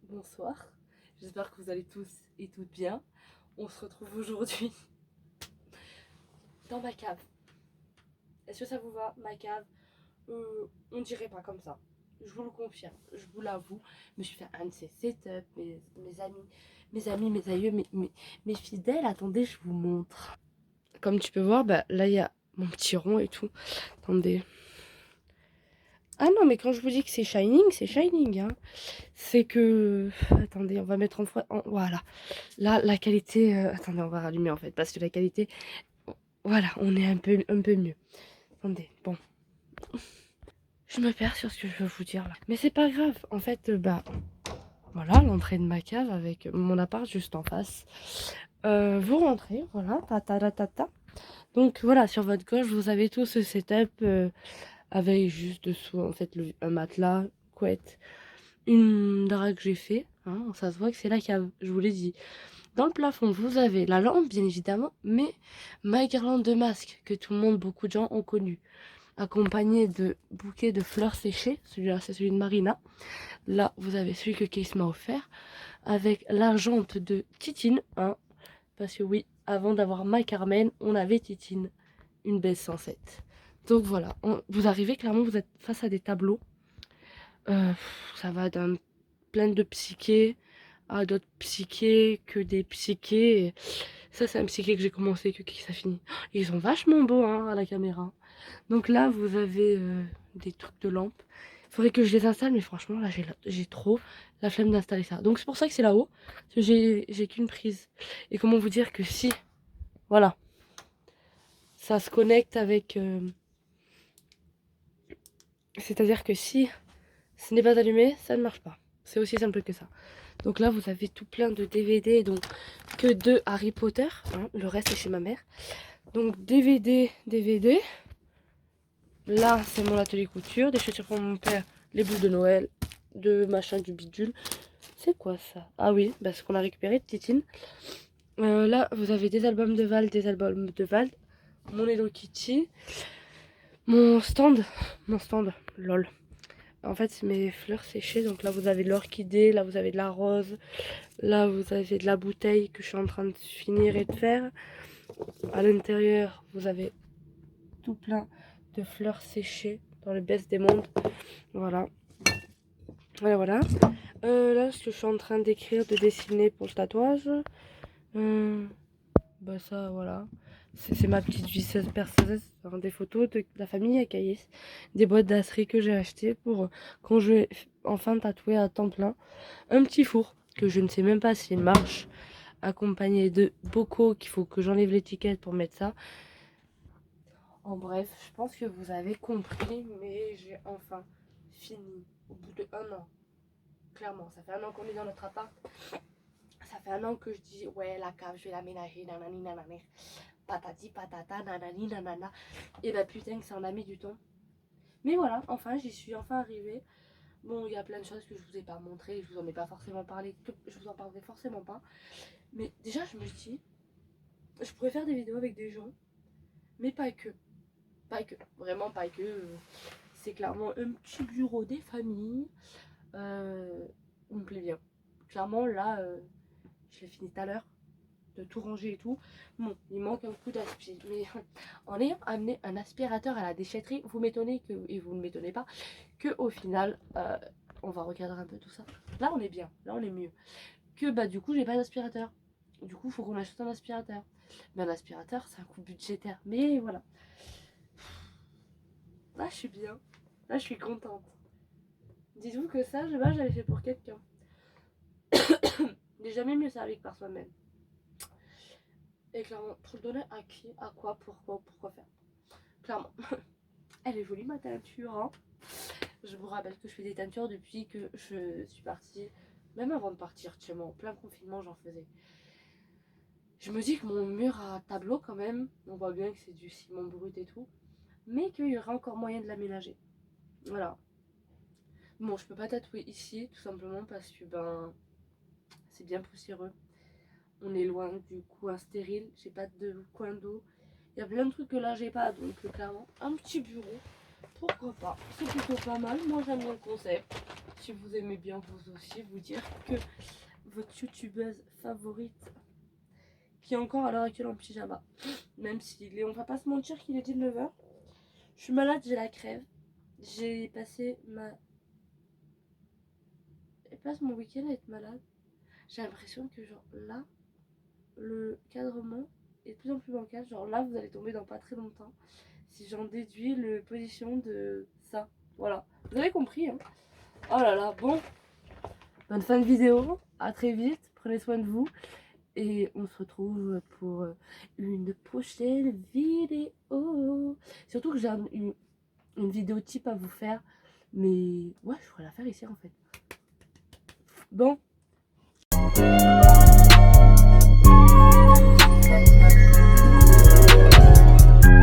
Bonsoir, j'espère que vous allez tous et toutes bien. On se retrouve aujourd'hui dans ma cave. Est-ce que ça vous va, ma cave? On dirait pas comme ça. Je vous le confirme, je vous l'avoue. Je me suis fait un de ces setups, mes amis, mes aïeux, mes fidèles. Attendez, je vous montre. Comme tu peux voir, bah, là il y a mon petit rond et tout. Attendez. Ah non, mais quand je vous dis que c'est shining, hein. C'est que... Attendez, on va mettre en fois... Voilà. Là, la qualité... Attendez, on va rallumer en fait, parce que la qualité... Voilà, on est un peu mieux. Attendez, bon. Je me perds sur ce que je veux vous dire là. Mais c'est pas grave. En fait, bah... Voilà, l'entrée de ma cave avec mon appart juste en face. Vous rentrez, voilà, ta. Donc voilà, sur votre gauche, vous avez tout ce setup avec juste dessous, en fait, un matelas, couette, une drague que j'ai fait. Hein, ça se voit que c'est la cave, je vous l'ai dit. Dans le plafond, vous avez la lampe, bien évidemment, mais ma guirlande de masques que tout le monde, beaucoup de gens ont connu, accompagnée de bouquets de fleurs séchées. Celui-là, c'est celui de Marina. Là, vous avez celui que Case m'a offert, avec l'argente de Titine, hein, parce que oui, avant d'avoir ma Carmen, on avait Titine, une belle 107. Donc voilà, vous arrivez, clairement, vous êtes face à des tableaux. Ça va d'un plein de psyché à d'autres psychés que des psychés. Ça, c'est un psyché que j'ai commencé, que ça finit. Ils sont vachement beaux hein, à la caméra. Donc là, vous avez des trucs de lampes. Il faudrait que je les installe, mais franchement, là, j'ai trop la flemme d'installer ça. Donc c'est pour ça que c'est là-haut. Parce que j'ai qu'une prise. Et comment vous dire que si, voilà, ça se connecte avec... C'est-à-dire que si ce n'est pas allumé, ça ne marche pas. C'est aussi simple que ça. Donc là, vous avez tout plein de DVD, donc que de Harry Potter. Hein, le reste est chez ma mère. Donc DVD. Là, c'est mon atelier couture, des chaussures pour mon père, les boules de Noël, de machin, du bidule. C'est quoi ça? Ah oui, bah, ce qu'on a récupéré de Titine. Là, vous avez des albums de Val, mon Hello Kitty, mon stand, lol. En fait, c'est mes fleurs séchées. Donc là, vous avez de l'orchidée, là, vous avez de la rose, là, vous avez de la bouteille que je suis en train de finir et de faire. À l'intérieur, vous avez tout plein de fleurs séchées dans le best des mondes. Voilà. Voilà. Là, ce que je suis en train d'écrire, de dessiner pour le tatouage. Bah ça, voilà. C'est ma petite vie personnelle, des photos de la famille à Caïs, des boîtes d'asserie que j'ai achetées pour quand je vais enfin tatouer à temps plein. Un petit four que je ne sais même pas s'il marche, accompagné de bocaux qu'il faut que j'enlève l'étiquette pour mettre ça. En bref, je pense que vous avez compris, mais j'ai enfin fini au bout de 1 an. Clairement, ça fait 1 an qu'on est dans notre appart. Ça fait 1 an que je dis, ouais, la cave, je vais l'aménager, nanani, nanani. Patati, patata, nanani, nanana. Et bah putain que ça en a mis du temps. Mais voilà, enfin, j'y suis enfin arrivée. Bon, il y a plein de choses que je vous ai pas montré, je vous en ai pas forcément parlé, je vous en parlerai forcément pas. Mais déjà, je me dis, je pourrais faire des vidéos avec des gens, mais pas que. Pas que, vraiment pas que. C'est clairement un petit bureau des familles. Il me plaît bien. Clairement, là, je l'ai fini tout à l'heure de tout ranger et tout. Bon, il manque un coup d'aspi. Mais en ayant amené un aspirateur à la déchetterie, vous m'étonnez que, et vous ne m'étonnez pas, que au final, on va recadrer un peu tout ça. Là, on est bien, là, on est mieux. Que bah, du coup, j'ai pas d'aspirateur. Du coup, il faut qu'on achète un aspirateur. Mais un aspirateur, c'est un coût budgétaire. Mais voilà. Là, je suis bien. Là, je suis contente. Dites-vous que ça, j'avais fait pour quelqu'un. J'ai jamais mieux servi que par soi-même. Et clairement, pour le donner à qui, à quoi, pourquoi faire. Clairement. Elle est jolie ma teinture. Hein. Je vous rappelle que je fais des teintures depuis que je suis partie. Même avant de partir de chez moi, en plein confinement, j'en faisais. Je me dis que mon mur à tableau, quand même, on voit bien que c'est du ciment brut et tout, mais qu'il y aura encore moyen de l'aménager. Voilà. Bon, je peux pas tatouer ici, tout simplement parce que ben c'est bien poussiéreux. On est loin du coin stérile, j'ai pas de coin d'eau. Il y a plein de trucs que là j'ai pas, donc clairement un petit bureau, pourquoi pas. C'est plutôt pas mal, moi j'aime bien le concept. Si vous aimez bien vous aussi, vous dire que votre youtubeuse favorite, qui est encore à l'heure actuelle en pyjama, même s'il est, on va pas se mentir qu'il est 19h. Je suis malade, j'ai la crève. J'ai passé mon week-end à être malade. J'ai l'impression que genre là, le cadrement est de plus en plus bancal. Genre là, vous allez tomber dans pas très longtemps. Si j'en déduis le position de ça. Voilà. Vous avez compris, hein. Oh là là, bon. Bonne fin de vidéo. À très vite. Prenez soin de vous. Et on se retrouve pour une prochaine vidéo. Surtout que j'ai une vidéo type à vous faire. Mais ouais, je pourrais la faire ici en fait. Bon.